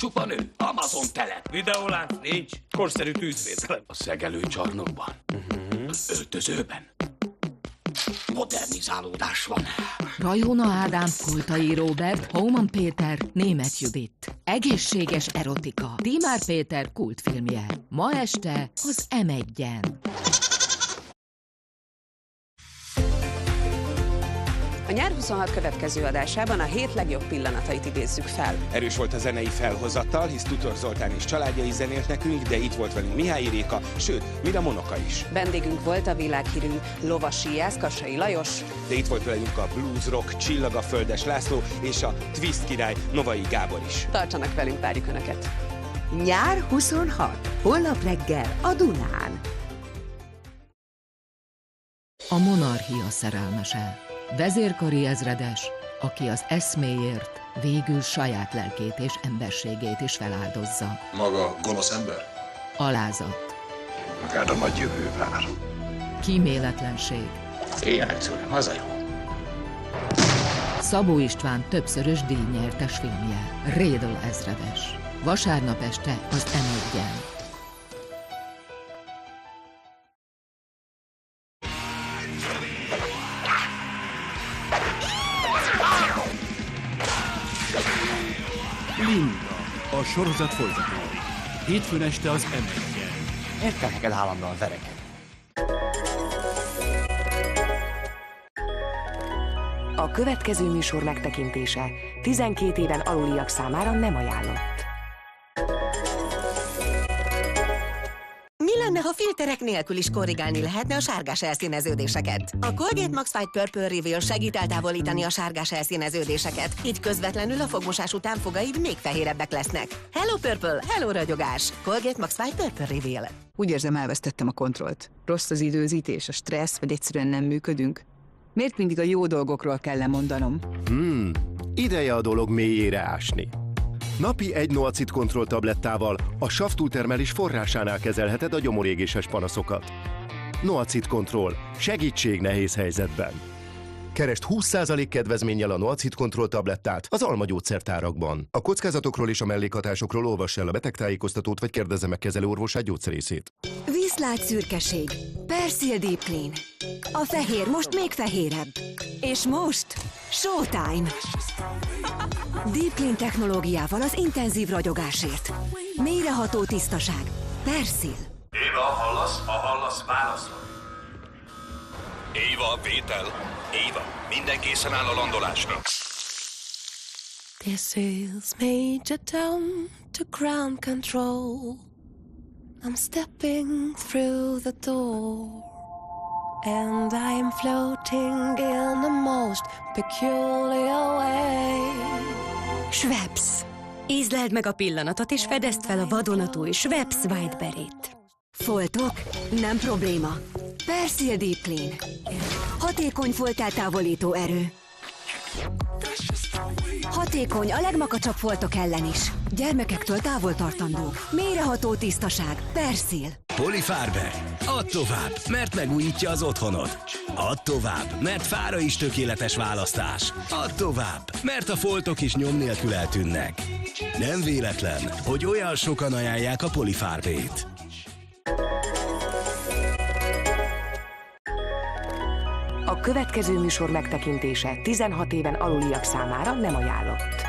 Csupa nő, Amazon telep. Videólánc nincs, korszerű tűzvédelem. A szegelőcsarnokban, az öltözőben. Modernizálódás van. Rajona Ádám, Koltai Róbert, Hauman Péter, Németh Judit. Egészséges erotika. Tímár Péter kultfilmje. Ma este az M1-en. A Nyár 26 következő adásában a hét legjobb pillanatait idézzük fel. Erős volt a zenei felhozattal, hisz Tutor Zoltán és családjai zenélt nekünk, de itt volt velünk Mihály Réka, sőt, Mira Monoka is. Vendégünk volt a világhírű lovasíjász Kassai Lajos. De itt volt velünk a blues rock csillag, a Földes László és a twist király Novai Gábor is. Tartsanak velünk, várjuk Önöket! Nyár 26. Holnap reggel a Dunán. A monarchia szerelmese. Vezérkari ezredes, aki az eszméért végül saját lelkét és emberségét is feláldozza. Maga gonosz ember? Alázat. Magára nagy jövő vár. Kíméletlenség. Éjjel hazajön. Szabó István többszörös díjnyertes filmje. Rédl ezredes. Vasárnap este az M1-en. Linda, a sorozat folytatója. Hétfőn este az M1-en. Miért kell neked állandóan verekedni? A következő műsor megtekintése 12 éven aluliak számára nem ajánlott. Mi lenne, ha filterek nélkül is korrigálni lehetne a sárgás elszíneződéseket? A Colgate Max White Purple Reveal segít eltávolítani a sárgás elszíneződéseket. Így közvetlenül a fogmosás után fogaid még fehérebbek lesznek. Hello Purple, hello ragyogás! Colgate Max White Purple Reveal. Úgy érzem, elvesztettem a kontrollt. Rossz az időzítés, a stressz, vagy egyszerűen nem működünk. Miért mindig a jó dolgokról kell lemondanom? Ideje a dolog mélyére ásni. Napi egy Noacid Control tablettával a savtúltermelés forrásánál kezelheted a gyomorégéses panaszokat. Noacid Control. Segítség nehéz helyzetben. Keresd 20% kedvezménnyel a Noacid Control tablettát az almagyógyszertárakban. A kockázatokról és a mellékhatásokról olvass el a betegtájékoztatót, vagy kérdezze meg kezelőorvosát, gyógyszerészét. Vízlát szürkeség. Persil Deep Clean. A fehér most még fehérebb. És most Showtime! Deep Clean technológiával az intenzív ragyogásért. Mélyreható tisztaság. Persil. Éva, hallasz? Ha hallasz, válaszol. Éva, vétel. Éva, minden készen áll a landolásra. This is Major Tom to ground control. I'm stepping through the door. And I'm floating in the most peculiar way. Schweppes. Ízleld meg a pillanatot, és fedezd fel a vadonatúj Schweppes Whiteberry-t. Foltok? Nem probléma. Persil Deep Clean. Hatékony folteltávolító erő. Hatékony a legmakacsabb foltok ellen is. Gyermekektől távol tartandó. Mélyreható tisztaság. Persil. Polyfarbe. Add tovább, mert megújítja az otthonod. Add tovább, mert fára is tökéletes választás. Add tovább, mert a foltok is nyom nélkül eltűnnek. Nem véletlen, hogy olyan sokan ajánlják a Polyfarbét. A következő műsor megtekintése 16 éven aluliak számára nem ajánlott.